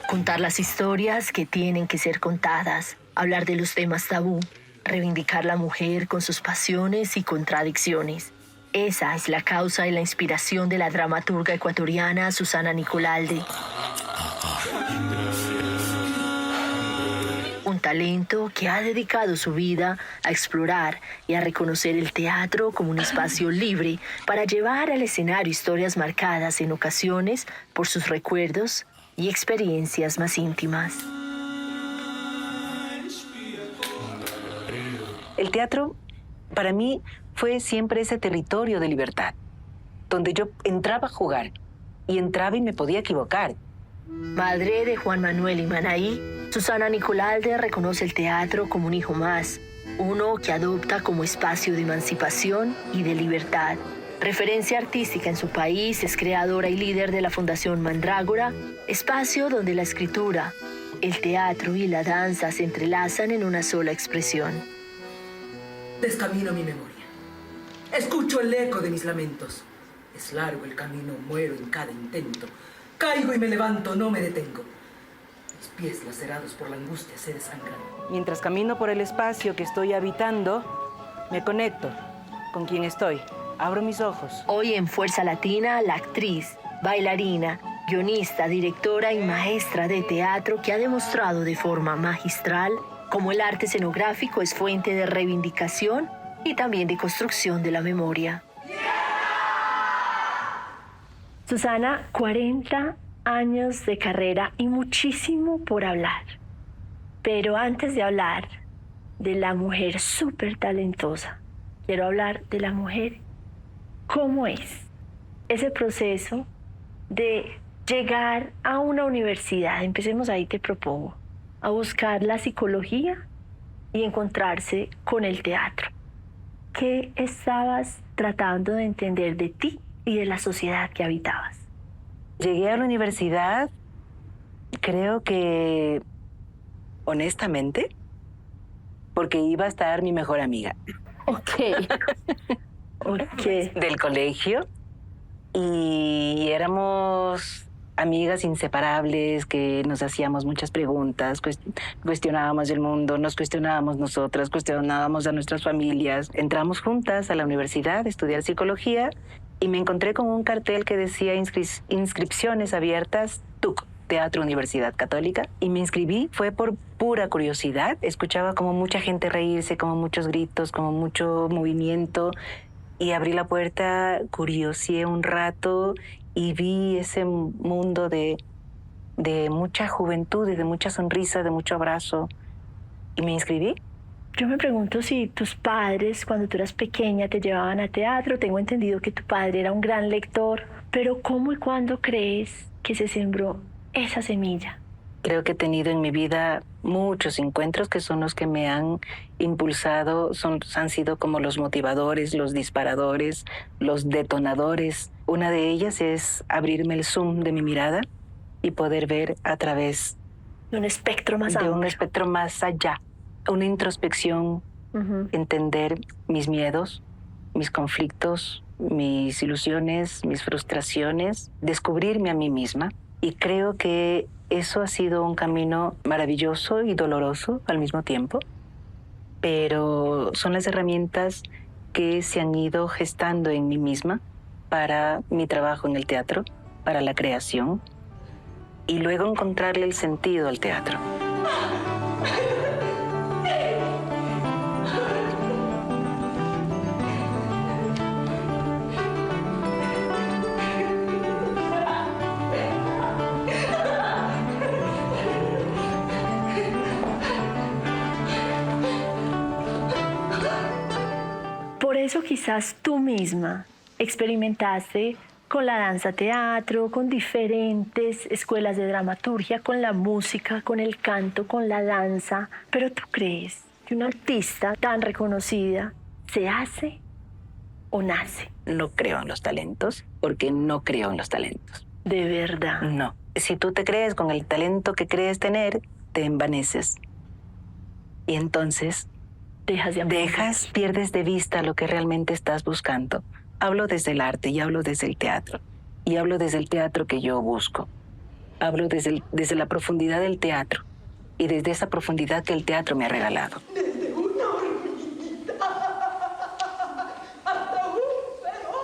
Contar las historias que tienen que ser contadas, hablar de los temas tabú, reivindicar la mujer con sus pasiones y contradicciones. Esa es la causa y la inspiración de la dramaturga ecuatoriana Susana Nicolalde. Un talento que ha dedicado su vida a explorar y a reconocer el teatro como un espacio libre para llevar al escenario historias marcadas en ocasiones por sus recuerdos y experiencias más íntimas. El teatro, para mí, fue siempre ese territorio de libertad, donde yo entraba a jugar y entraba y me podía equivocar. Madre de Juan Manuel y Manaí, Susana Nicolalde reconoce el teatro como un hijo más, uno que adopta como espacio de emancipación y de libertad. Referencia artística en su país, es creadora y líder de la Fundación Mandrágora, espacio donde la escritura, el teatro y la danza se entrelazan en una sola expresión. Descamino mi memoria. Escucho el eco de mis lamentos. Es largo el camino, muero en cada intento. Caigo y me levanto, no me detengo. Mis pies lacerados por la angustia se desangran. Mientras camino por el espacio que estoy habitando, me conecto con quien estoy. Abro mis ojos. Hoy en Fuerza Latina, la actriz, bailarina, guionista, directora y maestra de teatro que ha demostrado de forma magistral cómo el arte escenográfico es fuente de reivindicación y también de construcción de la memoria. Susana, 40 años de carrera y muchísimo por hablar. Pero antes de hablar de la mujer súper talentosa, quiero hablar de la mujer. ¿Cómo es ese proceso de llegar a una universidad? Empecemos ahí, te propongo, a buscar la psicología y encontrarse con el teatro. ¿Qué estabas tratando de entender de ti y de la sociedad que habitabas? Llegué a la universidad, creo que, honestamente, porque iba a estar mi mejor amiga. Ok. Del colegio, y éramos amigas inseparables que nos hacíamos muchas preguntas, cuestionábamos el mundo, nos cuestionábamos nosotras, cuestionábamos a nuestras familias. Entramos juntas a la universidad a estudiar psicología y me encontré con un cartel que decía inscripciones abiertas, TUC, Teatro Universidad Católica, y me inscribí. Fue por pura curiosidad. Escuchaba como mucha gente reírse, como muchos gritos, como mucho movimiento. Y abrí la puerta, curioseé un rato y vi ese mundo de mucha juventud y de mucha sonrisa, de mucho abrazo. Y me inscribí. Yo me pregunto si tus padres, cuando tú eras pequeña, te llevaban a teatro. Tengo entendido que tu padre era un gran lector. Pero ¿cómo y cuándo crees que se sembró esa semilla? Creo que he tenido en mi vida muchos encuentros que son los que me han impulsado, han sido como los motivadores, los disparadores, los detonadores. Una de ellas es abrirme el zoom de mi mirada y poder ver a través de un espectro más amplio. De un espectro más allá. Una introspección, entender mis miedos, mis conflictos, mis ilusiones, mis frustraciones, descubrirme a mí misma. Y creo que eso ha sido un camino maravilloso y doloroso al mismo tiempo, pero son las herramientas que se han ido gestando en mí misma para mi trabajo en el teatro, para la creación, y luego encontrarle el sentido al teatro. Por eso quizás tú misma experimentaste con la danza teatro, con diferentes escuelas de dramaturgia, con la música, con el canto, con la danza. Pero ¿tú crees que una artista tan reconocida se hace o nace? No creo en los talentos, porque no creo en los talentos. De verdad. No. Si tú te crees con el talento que crees tener, te envaneces. Y entonces pierdes de vista lo que realmente estás buscando. Hablo desde el arte y hablo desde el teatro. Y hablo desde el teatro que yo busco. Hablo desde la profundidad del teatro. Y desde esa profundidad que el teatro me ha regalado. Desde una hormiguita hasta un feroz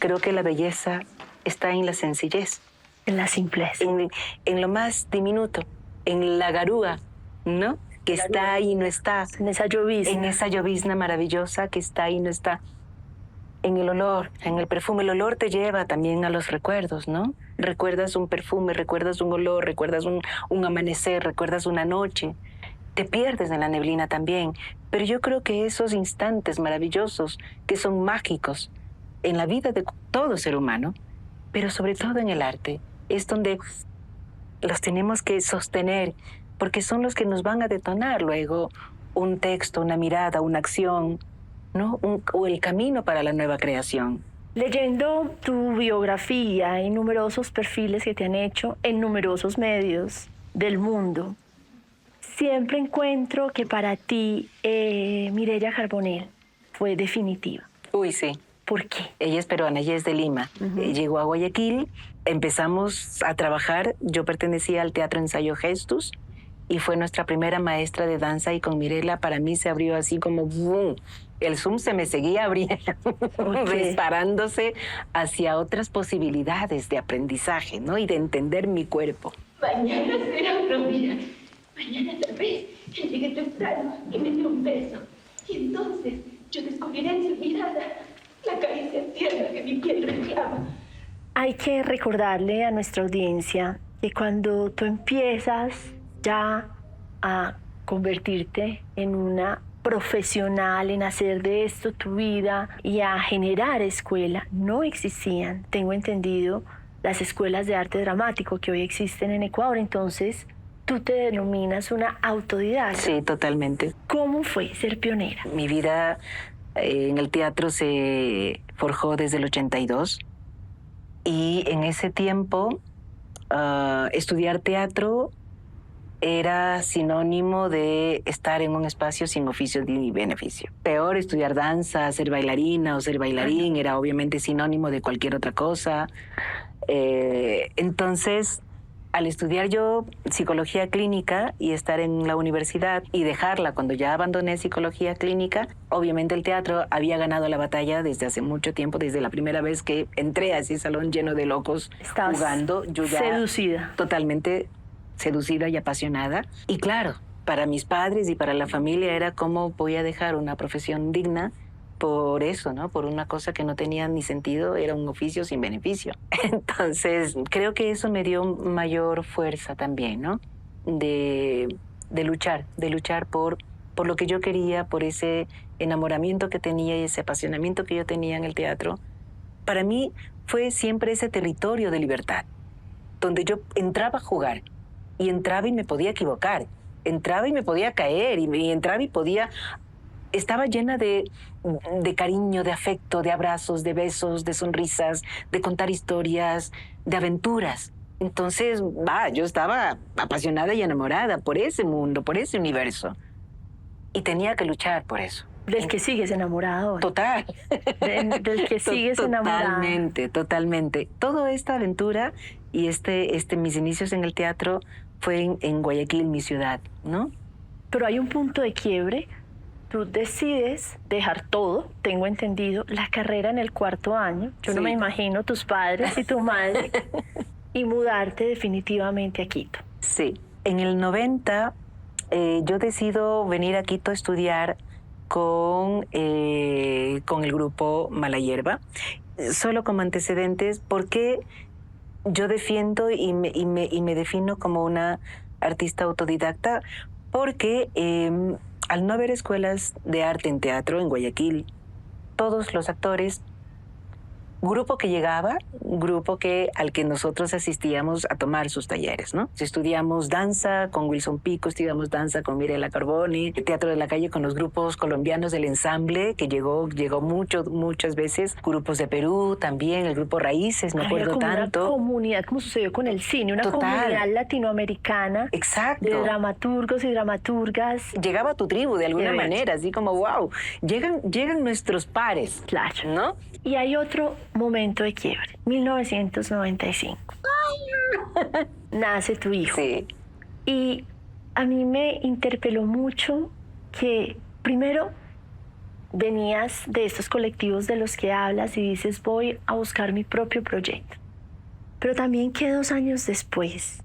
Creo que la belleza está en la sencillez. En la simpleza. En lo más diminuto, en la garúa, ¿no? Que está y no está. En esa llovizna. En esa llovizna maravillosa que está y no está. En el olor, en el perfume. El olor te lleva también a los recuerdos, ¿no? Recuerdas un perfume, recuerdas un olor, recuerdas un amanecer, recuerdas una noche. Te pierdes en la neblina también. Pero yo creo que esos instantes maravillosos, que son mágicos en la vida de todo ser humano, pero sobre todo en el arte, es donde los tenemos que sostener, porque son los que nos van a detonar luego un texto, una mirada, una acción, ¿no? O el camino para la nueva creación. Leyendo tu biografía y numerosos perfiles que te han hecho en numerosos medios del mundo, siempre encuentro que para ti Mireya Carbonell fue definitiva. Uy, sí. ¿Por qué? Ella es peruana, ella es de Lima. Llegó a Guayaquil, empezamos a trabajar. Yo pertenecía al Teatro Ensayo Gestus y fue nuestra primera maestra de danza, y con Mirela para mí se abrió así como ¡boom! El Zoom se me seguía abriendo, disparándose hacia otras posibilidades de aprendizaje, ¿no? Y de entender mi cuerpo. Mañana será otro día. Mañana tal vez llegue temprano y me dé un beso. Y entonces yo descubriré en su mirada la caricia tierna que mi piel reclama. Hay que recordarle a nuestra audiencia que cuando tú empiezas ya a convertirte en una profesional, en hacer de esto tu vida y a generar escuela, no existían, tengo entendido, las escuelas de arte dramático que hoy existen en Ecuador. Entonces, tú te denominas una autodidacta. Sí, totalmente. ¿Cómo fue ser pionera? Mi vida en el teatro se forjó desde el 82 y en ese tiempo estudiar teatro era sinónimo de estar en un espacio sin oficio ni beneficio. Peor, estudiar danza, ser bailarina o ser bailarín era obviamente sinónimo de cualquier otra cosa. Entonces, al estudiar yo psicología clínica y estar en la universidad y dejarla cuando ya abandoné psicología clínica, obviamente el teatro había ganado la batalla desde hace mucho tiempo, desde la primera vez que entré a ese salón lleno de locos. Estabas jugando. Yo ya seducida. Totalmente seducida y apasionada. Y claro, para mis padres y para la familia era cómo voy a dejar una profesión digna por eso, ¿no? Por una cosa que no tenía ni sentido, era un oficio sin beneficio. Entonces, creo que eso me dio mayor fuerza también, ¿no? De luchar por lo que yo quería, por ese enamoramiento que tenía y ese apasionamiento que yo tenía en el teatro. Para mí fue siempre ese territorio de libertad, donde yo entraba a jugar, y entraba y me podía equivocar, entraba y me podía caer, y entraba y podía... Estaba llena de cariño, de afecto, de abrazos, de besos, de sonrisas, de contar historias, de aventuras. Entonces, yo estaba apasionada y enamorada por ese mundo, por ese universo. Y tenía que luchar por eso. Del que sigues enamorado. Total. Del que sigues enamorado. Totalmente. Toda esta aventura y mis inicios en el teatro fue en Guayaquil, mi ciudad, ¿no? Pero hay un punto de quiebre. Tú decides dejar todo, tengo entendido, la carrera en el 4º año. Yo no me imagino tus padres y tu madre. Y mudarte definitivamente a Quito. Sí. En el 90 yo decido venir a Quito a estudiar con el grupo Mala Hierba. Solo como antecedentes, porque yo defiendo y me defino como una artista autodidacta porque al no haber escuelas de arte en teatro en Guayaquil, todos los actores, grupo al que nosotros asistíamos a tomar sus talleres, ¿no? Estudiamos danza con Wilson Pico, estudiamos danza con Mirela Carboni, teatro de la calle con los grupos colombianos del ensamble, que llegó muchas veces, grupos de Perú también, el grupo Raíces, me acuerdo tanto. Una comunidad, como sucedió con el cine, una comunidad latinoamericana. Exacto. De dramaturgos y dramaturgas. Llegaba tu tribu de alguna manera, así como, wow, llegan nuestros pares. Claro. ¿No? Y hay otro momento de quiebre, 1995. Nace tu hijo. Sí. Y a mí me interpeló mucho que primero venías de estos colectivos de los que hablas y dices voy a buscar mi propio proyecto. Pero también que 2 años después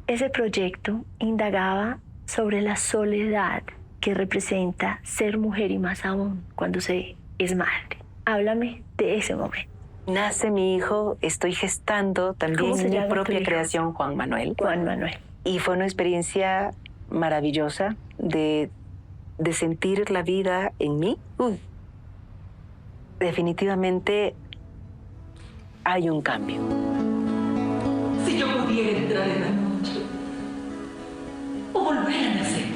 ese proyecto indagaba sobre la soledad que representa ser mujer y más aún cuando se es madre. Háblame de ese momento. Nace mi hijo, estoy gestando también mi propia creación, Juan Manuel. Juan Manuel. Y fue una experiencia maravillosa de sentir la vida en mí. Definitivamente hay un cambio. Si yo pudiera entrar en la noche o volver a nacer,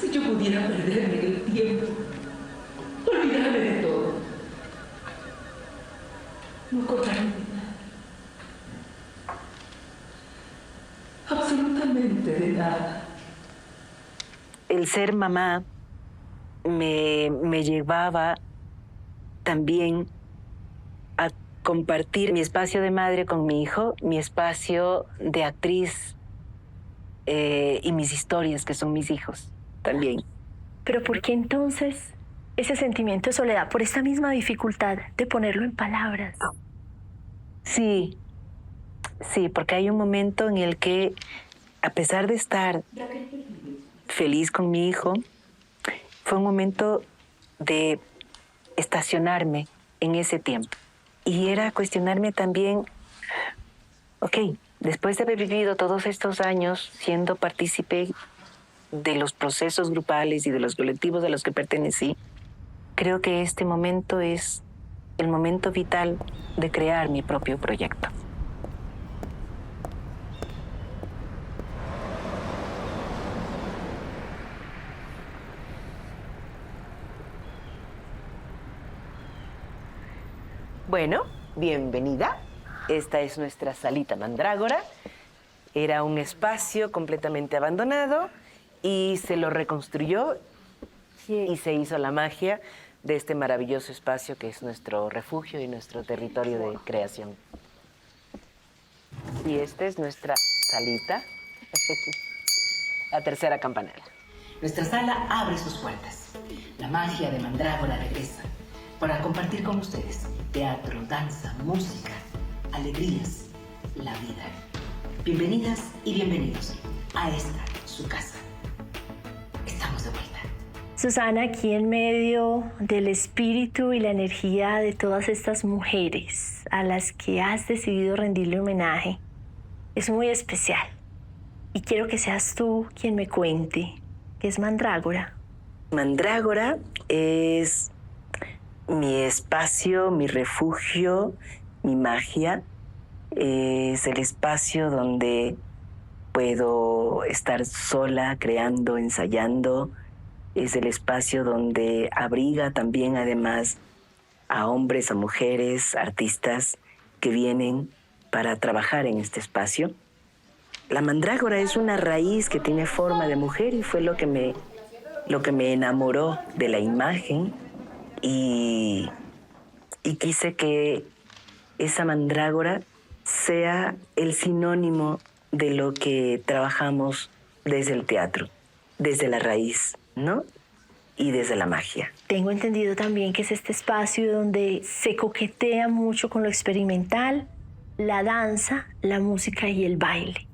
si yo pudiera perderme en el tiempo, olvidarme de todo, no acordarme de nada, absolutamente de nada. El ser mamá me llevaba también a compartir mi espacio de madre con mi hijo, mi espacio de actriz y mis historias, que son mis hijos también. Pero ¿por qué entonces ese sentimiento de soledad? Por esta misma dificultad de ponerlo en palabras. Sí, porque hay un momento en el que, a pesar de estar feliz con mi hijo, fue un momento de estacionarme en ese tiempo. Y era cuestionarme también, ok, después de haber vivido todos estos años siendo partícipe de los procesos grupales y de los colectivos a los que pertenecí, creo que este momento es el momento vital de crear mi propio proyecto. Bueno, bienvenida. Esta es nuestra salita mandrágora. Era un espacio completamente abandonado y se lo reconstruyó y se hizo la magia de este maravilloso espacio que es nuestro refugio y nuestro territorio de creación. Y esta es nuestra salita, la tercera campanera. Nuestra sala abre sus puertas. La magia de Mandrágora regresa para compartir con ustedes teatro, danza, música, alegrías, la vida. Bienvenidas y bienvenidos a esta, su casa. Estamos de vuelta. Susana, aquí en medio del espíritu y la energía de todas estas mujeres a las que has decidido rendirle homenaje, es muy especial. Y quiero que seas tú quien me cuente qué es Mandrágora. Mandrágora es mi espacio, mi refugio, mi magia. Es el espacio donde puedo estar sola, creando, ensayando. Es el espacio donde abriga también, además, a hombres, a mujeres, artistas que vienen para trabajar en este espacio. La mandrágora es una raíz que tiene forma de mujer y fue lo que me enamoró de la imagen y quise que esa mandrágora sea el sinónimo de lo que trabajamos desde el teatro, desde la raíz, ¿no? Y desde la magia. Tengo entendido también que es este espacio donde se coquetea mucho con lo experimental, la danza, la música y el baile.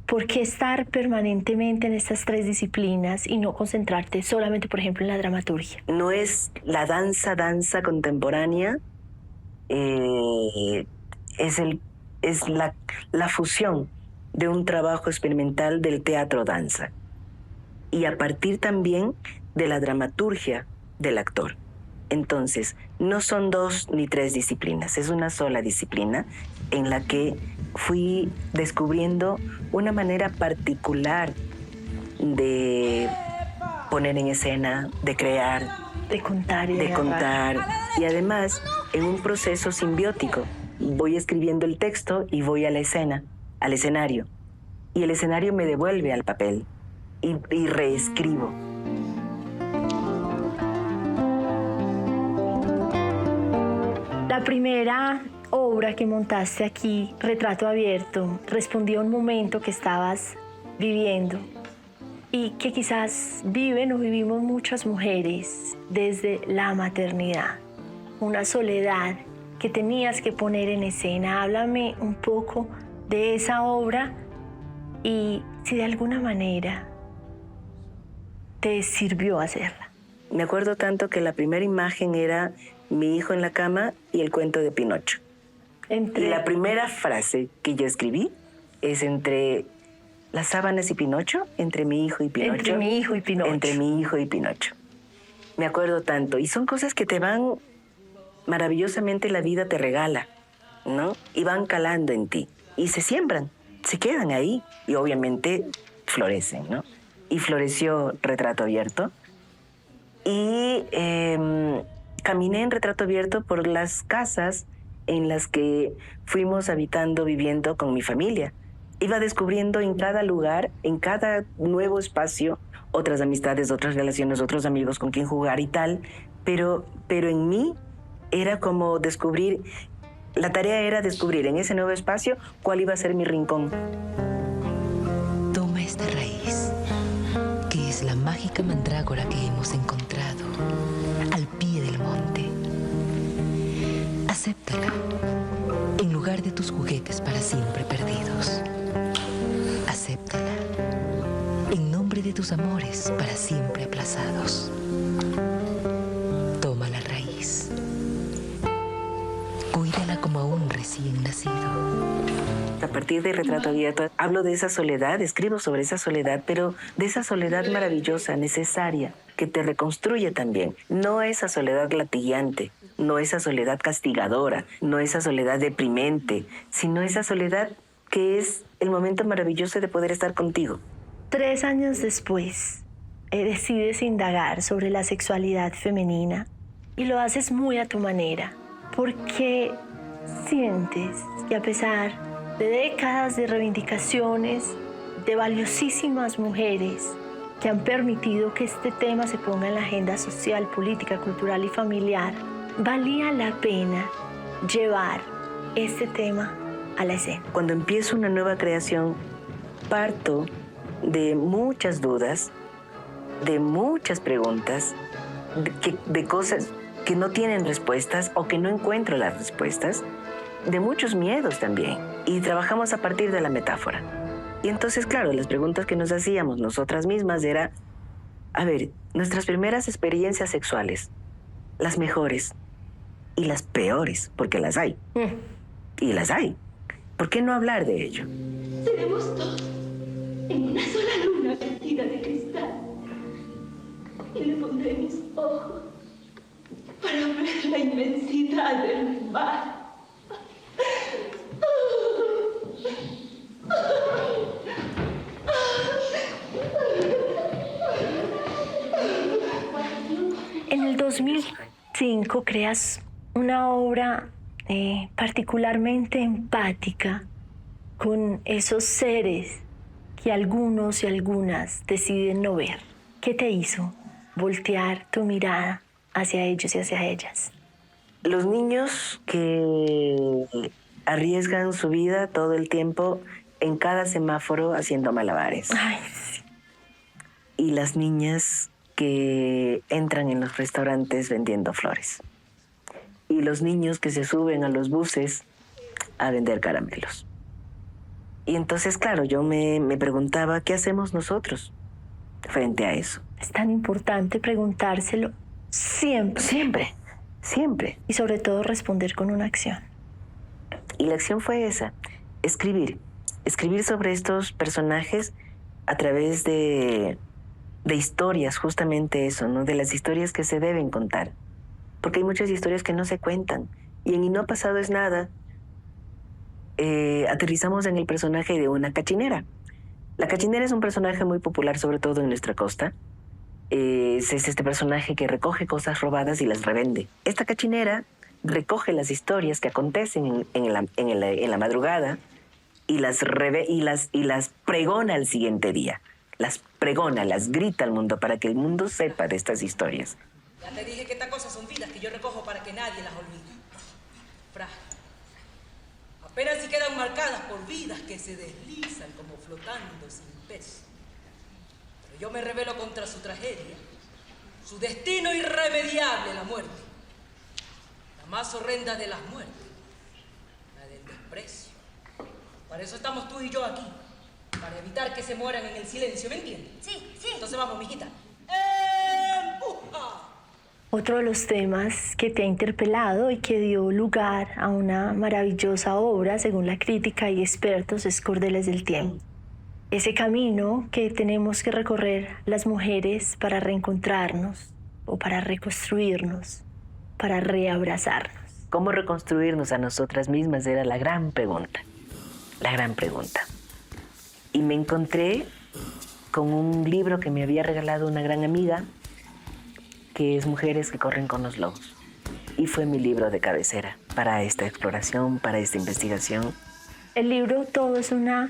¿Por qué estar permanentemente en estas 3 disciplinas y no concentrarte solamente, por ejemplo, en la dramaturgia? No es la danza contemporánea, es la fusión de un trabajo experimental del teatro-danza y a partir también de la dramaturgia del actor. Entonces, no son 2 ni 3 disciplinas, es una sola disciplina en la que fui descubriendo una manera particular de poner en escena, de crear, De contar y de narrar. contar, y además en un proceso simbiótico. Voy escribiendo el texto y voy a la escena, al escenario, y el escenario me devuelve al papel y reescribo. La primera obra que montaste aquí, Retrato Abierto, respondía a un momento que estabas viviendo y que quizás viven o vivimos muchas mujeres desde la maternidad. Una soledad que tenías que poner en escena. Háblame un poco de esa obra y si de alguna manera te sirvió hacerla. Me acuerdo tanto que la primera imagen era mi hijo en la cama y el cuento de Pinocho. Y la primera frase que yo escribí es entre las sábanas y Pinocho, entre mi hijo y Pinocho. Entre mi hijo y Pinocho. Entre mi hijo y Pinocho. Me acuerdo tanto. Y son cosas que te van, maravillosamente la vida te regala, ¿no? Y van calando en ti. Y se siembran, se quedan ahí. Y obviamente florecen, ¿no? Y floreció Retrato Abierto. Y caminé en Retrato Abierto por las casas en las que fuimos habitando, viviendo con mi familia. Iba descubriendo en cada lugar, en cada nuevo espacio, otras amistades, otras relaciones, otros amigos con quien jugar y tal, pero en mí era como descubrir, la tarea era descubrir en ese nuevo espacio cuál iba a ser mi rincón. Toma esta raíz, que es la mágica mandrágora que hemos encontrado al pie del monte. Acéptala en lugar de tus juguetes para siempre perdidos. Acéptala en nombre de tus amores para siempre aplazados. Toma la raíz. Cuídala como a un recién nacido. A partir de Retrato Abierto hablo de esa soledad, escribo sobre esa soledad, pero de esa soledad maravillosa, necesaria, que te reconstruye también. No esa soledad latigueante, no esa soledad castigadora, no esa soledad deprimente, sino esa soledad que es el momento maravilloso de poder estar contigo. 3 años después, decides indagar sobre la sexualidad femenina y lo haces muy a tu manera, porque sientes que a pesar de décadas de reivindicaciones de valiosísimas mujeres que han permitido que este tema se ponga en la agenda social, política, cultural y familiar, valía la pena llevar este tema a la escena. Cuando empiezo una nueva creación, parto de muchas dudas, de muchas preguntas, de cosas que no tienen respuestas o que no encuentro las respuestas, de muchos miedos también. Y trabajamos a partir de la metáfora. Y entonces, claro, las preguntas que nos hacíamos nosotras mismas era, a ver, nuestras primeras experiencias sexuales, las mejores y las peores, porque las hay. Y las hay. ¿Por qué no hablar de ello? Seremos dos en una sola luna vestida de cristal. Y le pondré mis ojos para ver la inmensidad del mar. En el 2005 creas una obra particularmente empática con esos seres que algunos y algunas deciden no ver. ¿Qué te hizo voltear tu mirada hacia ellos y hacia ellas? Los niños que arriesgan su vida todo el tiempo en cada semáforo haciendo malabares. Ay, sí. Y las niñas que entran en los restaurantes vendiendo flores. Y los niños que se suben a los buses a vender caramelos. Y entonces, claro, yo me preguntaba, ¿qué hacemos nosotros frente a eso? Es tan importante preguntárselo siempre. Siempre, siempre. Y sobre todo responder con una acción. Y la acción fue esa, escribir. escribir sobre estos personajes a través de historias, justamente eso, ¿no? De las historias que se deben contar. Porque hay muchas historias que no se cuentan. Y en Y no ha pasado es nada, aterrizamos en el personaje de una cachinera. La cachinera es un personaje muy popular, sobre todo en nuestra costa. Es este personaje que recoge cosas robadas y las revende. Esta cachinera recoge las historias que acontecen en la madrugada y las pregona al siguiente día. Las pregona, las grita al mundo para que el mundo sepa de estas historias. Ya te dije que estas cosas son vidas que yo recojo para que nadie las olvide. Fra, apenas si quedan marcadas por vidas que se deslizan como flotando sin peso. Pero yo me rebelo contra su tragedia, su destino irremediable, la muerte. La más horrenda de las muertes, la del desprecio. Para eso estamos tú y yo aquí, para evitar que se mueran en el silencio, ¿me entiendes? Sí, sí. Entonces vamos, mijita. ¡Empuja! Otro de los temas que te ha interpelado y que dio lugar a una maravillosa obra, según la crítica y expertos, es Cordeles del Tiempo. Ese camino que tenemos que recorrer las mujeres para reencontrarnos o para reconstruirnos, para reabrazarnos. ¿Cómo reconstruirnos a nosotras mismas? Era la gran pregunta. La gran pregunta. Y me encontré con un libro que me había regalado una gran amiga, que es Mujeres que corren con los lobos. Y fue mi libro de cabecera para esta exploración, para esta investigación. El libro todo es una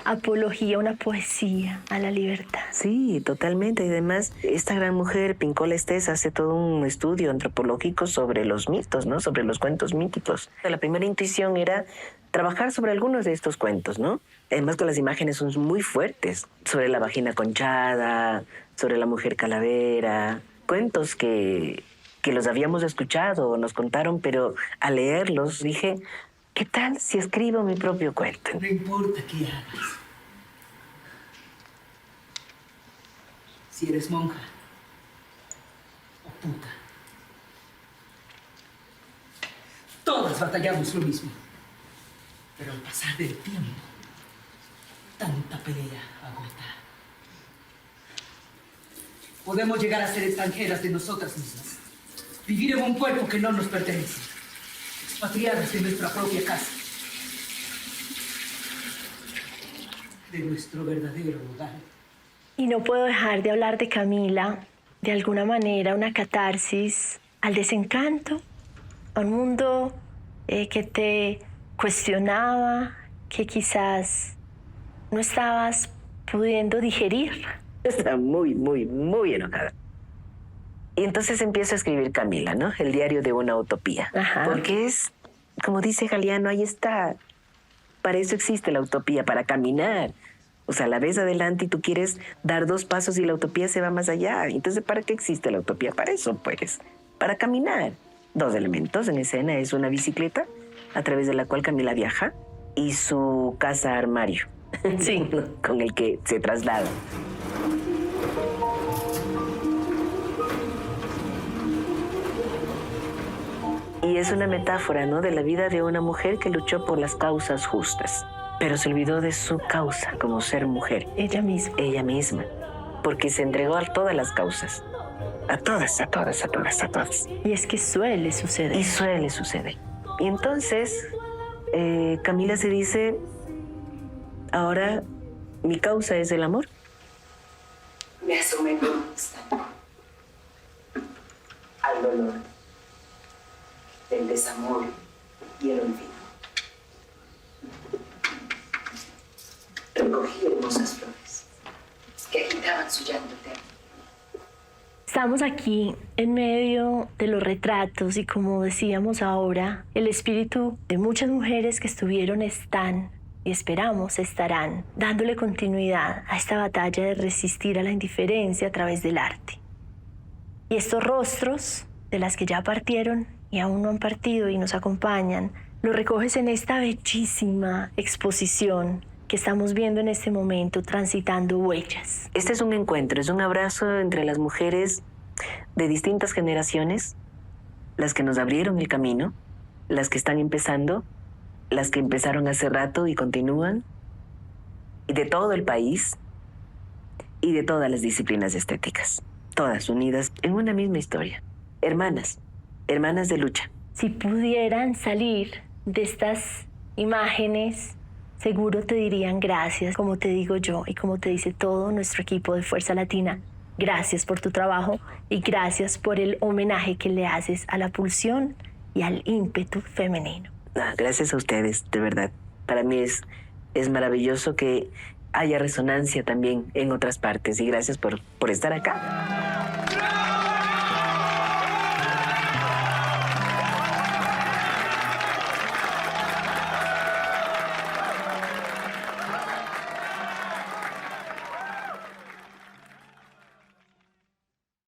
apología, una poesía a la libertad. Sí, totalmente. Y además, esta gran mujer, Pincola Estés, hace todo un estudio antropológico sobre los mitos, ¿no? Sobre los cuentos míticos. La primera intuición era trabajar sobre algunos de estos cuentos, ¿no? Además que las imágenes son muy fuertes. Sobre la vagina conchada, sobre la mujer calavera. Cuentos que los habíamos escuchado o nos contaron, pero al leerlos dije, ¿qué tal si escribo mi propio cuento? No importa qué hagas. Si eres monja o puta. Todas batallamos lo mismo. Pero al pasar del tiempo, tanta pelea agota. Podemos llegar a ser extranjeras de nosotras mismas. Vivir en un cuerpo que no nos pertenece. Expatriadas de nuestra propia casa. De nuestro verdadero hogar. Y no puedo dejar de hablar de Camila, de alguna manera una catarsis al desencanto, a un mundo que te cuestionaba, que quizás no estabas pudiendo digerir. Está muy, muy, muy enojada. Y entonces empiezo a escribir Camila, ¿no? El diario de una utopía. Ajá. Porque es, como dice Galeano, ahí está. Para eso existe la utopía, para caminar. O sea, la ves adelante y tú quieres dar 2 pasos y la utopía se va más allá. Entonces, ¿para qué existe la utopía? Para eso, pues. Para caminar. 2 elementos en escena. Es una bicicleta a través de la cual Camila viaja y su casa armario. Sí. Con el que se traslada. Y es una metáfora, ¿no? De la vida de una mujer que luchó por las causas justas, pero se olvidó de su causa como ser mujer. Ella misma. Ella misma. Porque se entregó a todas las causas. A todas, a todas, a todas, a todas. Y es que suele suceder. Y suele suceder. Y entonces, Camila se dice, ahora mi causa es el amor. Me sometió al dolor del desamor y el olvido. Recogí hermosas flores que agitaban su llanto eterno. Estamos aquí en medio de los retratos y, como decíamos ahora, el espíritu de muchas mujeres que estuvieron, están y esperamos estarán dándole continuidad a esta batalla de resistir a la indiferencia a través del arte. Y estos rostros de las que ya partieron y aún no han partido y nos acompañan, los recoges en esta bellísima exposición que estamos viendo en este momento, Transitando Huellas. Este es un encuentro, es un abrazo entre las mujeres de distintas generaciones, las que nos abrieron el camino, las que están empezando, las que empezaron hace rato y continúan, y de todo el país y de todas las disciplinas estéticas, todas unidas en una misma historia. Hermanas, hermanas de lucha. Si pudieran salir de estas imágenes, seguro te dirían gracias, como te digo yo y como te dice todo nuestro equipo de Fuerza Latina. Gracias por tu trabajo y gracias por el homenaje que le haces a la pulsión y al ímpetu femenino. Gracias a ustedes, de verdad. Para mí es maravilloso que haya resonancia también en otras partes y gracias por estar acá.